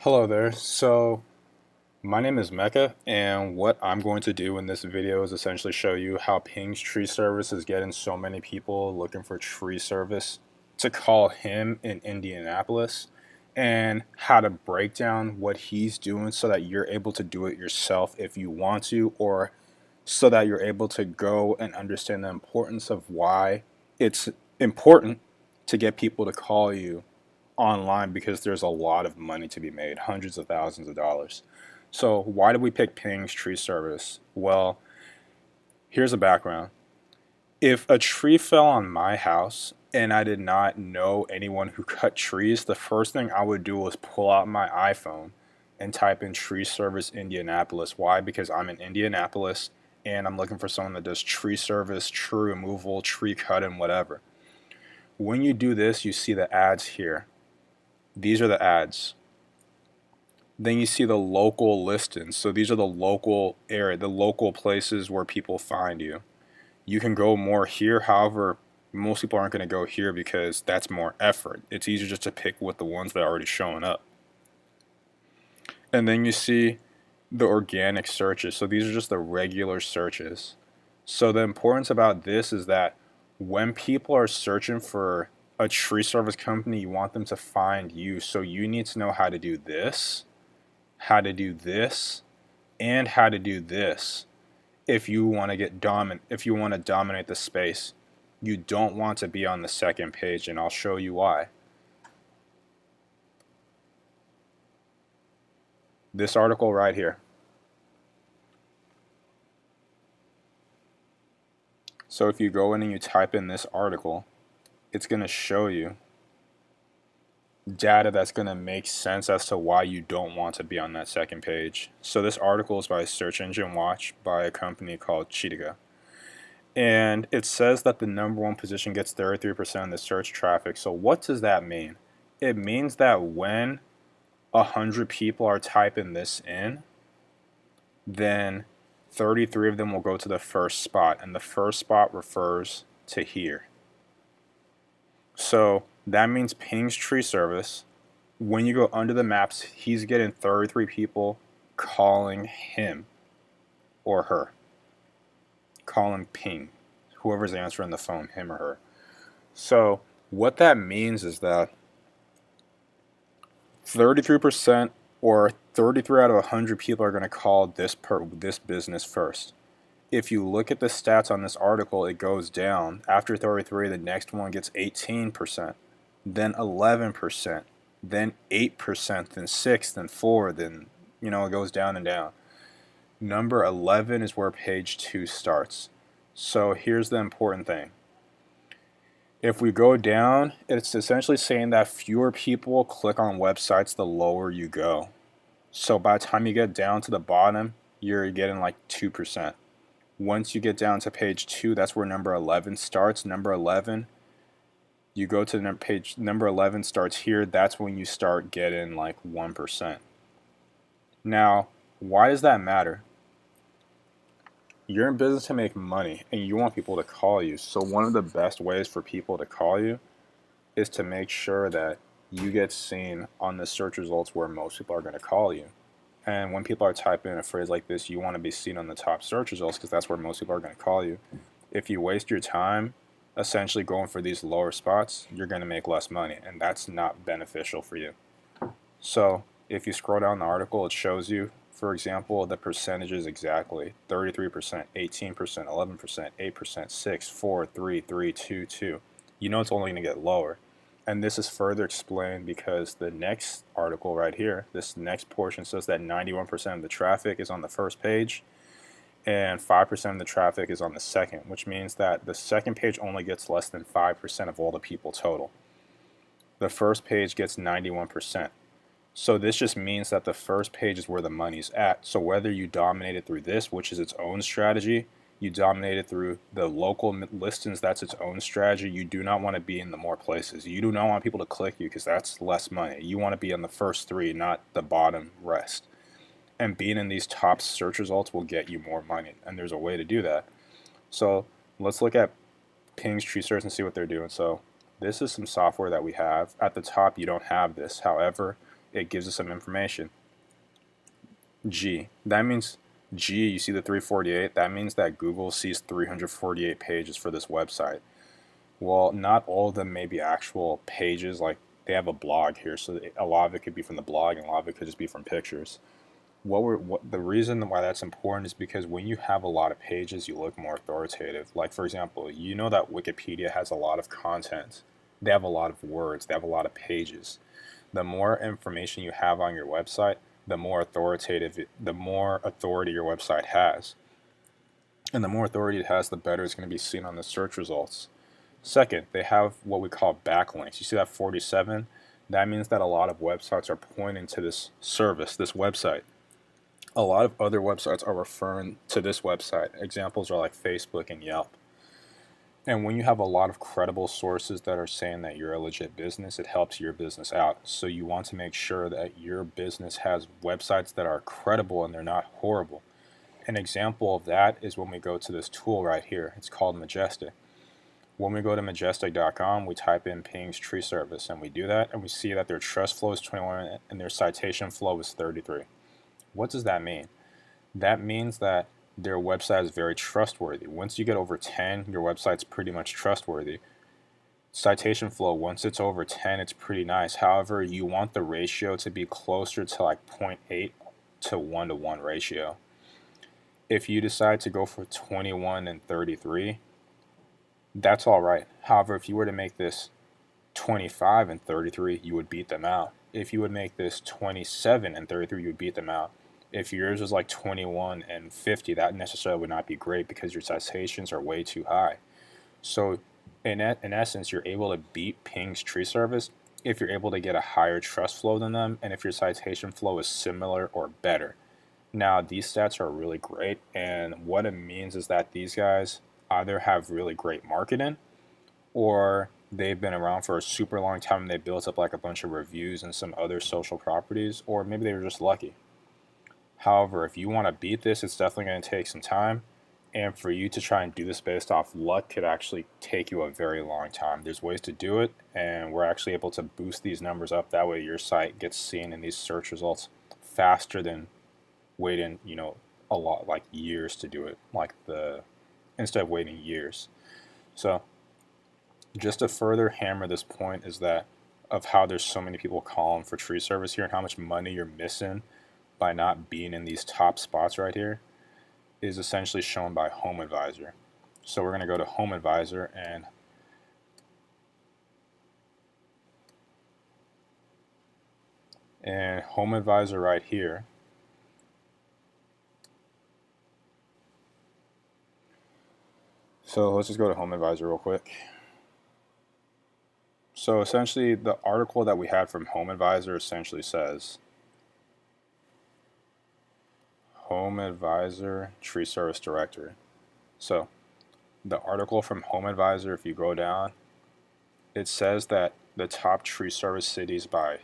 Hello there. My name is Mecca, and what I'm going to do in this video is essentially show you how Ping's tree service is getting so many people looking for tree service to call him in Indianapolis, and how to break down what he's doing so that you're able to do it yourself if you want to, or so that you're able to go and understand the importance of why it's important to get people to call you online, because there's a lot of money to be made, hundreds of thousands of dollars. So why did we pick Ping's tree service? Well, here's a background. If a tree fell on my house and I did not know anyone who cut trees, the first thing I would do was pull out my iPhone and type in tree service Indianapolis. Why? Because I'm in Indianapolis and I'm looking for someone that does tree service, tree removal, tree cutting, whatever. When you do this, you see the ads here. These are the ads. Then you see the local listings. So these are the local area, the local places where people find you. You can go more here. However, most people aren't going to go here because that's more effort. It's easier just to pick with the ones that are already showing up. And then you see the organic searches. So these are just the regular searches. So the importance about this is that when people are searching for a tree service company, you want them to find you. So you need to know how to do this, how to do this, and how to do this if you want to dominate the space. You don't want to be on the second page, and I'll show you why. This article right here. So if you go in and you type in this article, it's going to show you data that's going to make sense as to why you don't want to be on that second page. So this article is by Search Engine Watch by a company called Cheetah. And it says that the #1 position gets 33% of the search traffic. So what does that mean? It means that when 100 people are typing this in, then 33 of them will go to the first spot, and the first spot refers to here. So that means Ping's tree service, when you go under the maps, he's getting 33 people calling him or her. Calling Ping, whoever's answering the phone, him or her. So what that means is that 33% or 33 out of 100 people are going to call this business first. If you look at the stats on this article, it goes down. After 33, the next one gets 18%, then 11%, then 8%, then 6, then 4, then it goes down and down. Number 11 is where page 2 starts. So here's the important thing. If we go down, it's essentially saying that fewer people click on websites the lower you go. So by the time you get down to the bottom, you're getting like 2%. Once you get down to page 2, that's where number 11 starts. Number 11, you go to the page, number 11 starts here. That's when you start getting like 1%. Now, why does that matter? You're in business to make money, and you want people to call you. So one of the best ways for people to call you is to make sure that you get seen on the search results where most people are going to call you. And when people are typing in a phrase like this, you want to be seen on the top search results because that's where most people are going to call you. If you waste your time essentially going for these lower spots, you're going to make less money, and that's not beneficial for you. So if you scroll down the article, it shows you, for example, the percentages exactly: 33%, 18%, 11%, 8%, 6, 4, 3, 3, 2, 2. You know it's only going to get lower. And this is further explained because the next article right here, this next portion says that 91% of the traffic is on the first page and 5% of the traffic is on the second, which means that the second page only gets less than 5% of all the people total. The first page gets 91%. So this just means that the first page is where the money's at. So whether you dominate it through this, which is its own strategy, you dominate it through the local listings, that's its own strategy. You do not want to be in the more places. You do not want people to click you because that's less money. You want to be on the first 3, not the bottom rest. And being in these top search results will get you more money, and there's a way to do that. So let's look at Ping's tree search and see what they're doing. So this is some software that we have. At the top, you don't have this. However, it gives us some information. G, that means G, you see the 348, that means that Google sees 348 pages for this website. Well, not all of them may be actual pages, like they have a blog here, so a lot of it could be from the blog and a lot of it could just be from pictures. The reason why that's important is because when you have a lot of pages, you look more authoritative. Like, for example, you know that Wikipedia has a lot of content. They have a lot of words, they have a lot of pages. The more information you have on your website, the more the more authority your website has. And the more authority it has, the better it's going to be seen on the search results. Second, they have what we call backlinks. You see that 47? That means that a lot of websites are pointing to this service, this website. A lot of other websites are referring to this website. Examples are like Facebook and Yelp. And when you have a lot of credible sources that are saying that you're a legit business, it helps your business out. So you want to make sure that your business has websites that are credible and they're not horrible. An example of that is when we go to this tool right here. It's called Majestic. When we go to majestic.com, we type in Ping's tree service, and we do that, and we see that their trust flow is 21 and their citation flow is 33. What does that mean? That means that their website is very trustworthy. Once you get over 10, your website's pretty much trustworthy. Citation flow, once it's over 10, it's pretty nice. However, you want the ratio to be closer to like 0.8 to 1-to-1 ratio. If you decide to go for 21 and 33, that's all right. However, if you were to make this 25 and 33, you would beat them out. If you would make this 27 and 33, you would beat them out. If yours was like 21 and 50, that necessarily would not be great because your citations are way too high. So in essence, you're able to beat Ping's tree service if you're able to get a higher trust flow than them and if your citation flow is similar or better. Now, these stats are really great, and what it means is that these guys either have really great marketing or they've been around for a super long time and they built up like a bunch of reviews and some other social properties, or maybe they were just lucky. However, if you want to beat this, it's definitely going to take some time, and for you to try and do this based off luck could actually take you a very long time. There's ways to do it, and we're actually able to boost these numbers up. That way your site gets seen in these search results faster than waiting, a lot, like years to do it, instead of waiting years. So just to further hammer this point is that of how there's so many people calling for tree service here and how much money you're missing by not being in these top spots right here is essentially shown by HomeAdvisor. So we're going to go to HomeAdvisor, and HomeAdvisor right here, so let's just go to HomeAdvisor real quick. So essentially the article that we had from HomeAdvisor essentially says HomeAdvisor tree service directory. So the article from HomeAdvisor, if you go down, it says that the top tree service cities by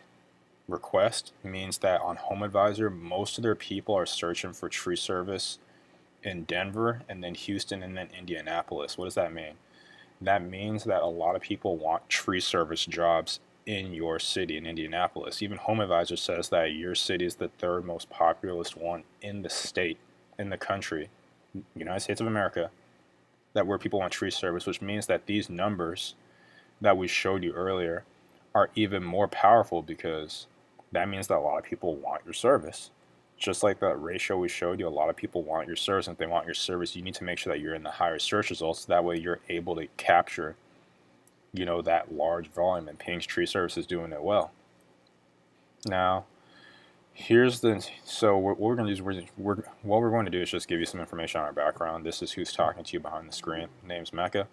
request means that on HomeAdvisor, most of their people are searching for tree service in Denver and then Houston and then Indianapolis. What does that mean? That means that a lot of people want tree service jobs in your city in Indianapolis. Even HomeAdvisor says that your city is the third most populous one in the state, in the country, United States of America, that where people want tree service, which means that these numbers that we showed you earlier are even more powerful because that means that a lot of people want your service. Just like the ratio we showed you, a lot of people want your service, and if they want your service, you need to make sure that you're in the higher search results. That way you're able to capture, that large volume, and Ping's tree service is doing it well. Now, so what we're going to do is what we're going to do is just give you some information on our background. This is who's talking to you behind the screen. Name's Mecca,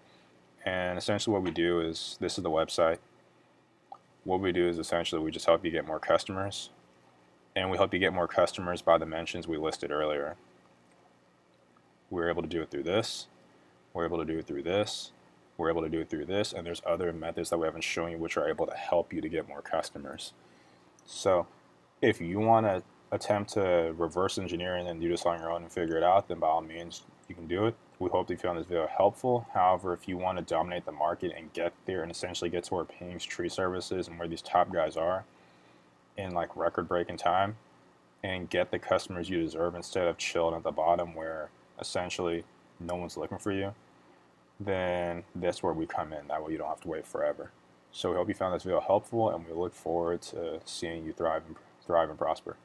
and essentially what we do is, this is the website. What we do is essentially we just help you get more customers. And we help you get more customers by the mentions we listed earlier. We're able to do it through this. We're able to do it through this. We're able to do it through this. And there's other methods that we haven't shown you which are able to help you to get more customers. So if you want to attempt to reverse engineer and do this on your own and figure it out, then by all means, you can do it. We hope that you found this video helpful. However, if you want to dominate the market and get there and essentially get to where Ping's tree service is and where these top guys are, in like record breaking time and get the customers you deserve instead of chilling at the bottom where essentially no one's looking for you, then that's where we come in. That way you don't have to wait forever. So we hope you found this video helpful, and we look forward to seeing you thrive and prosper.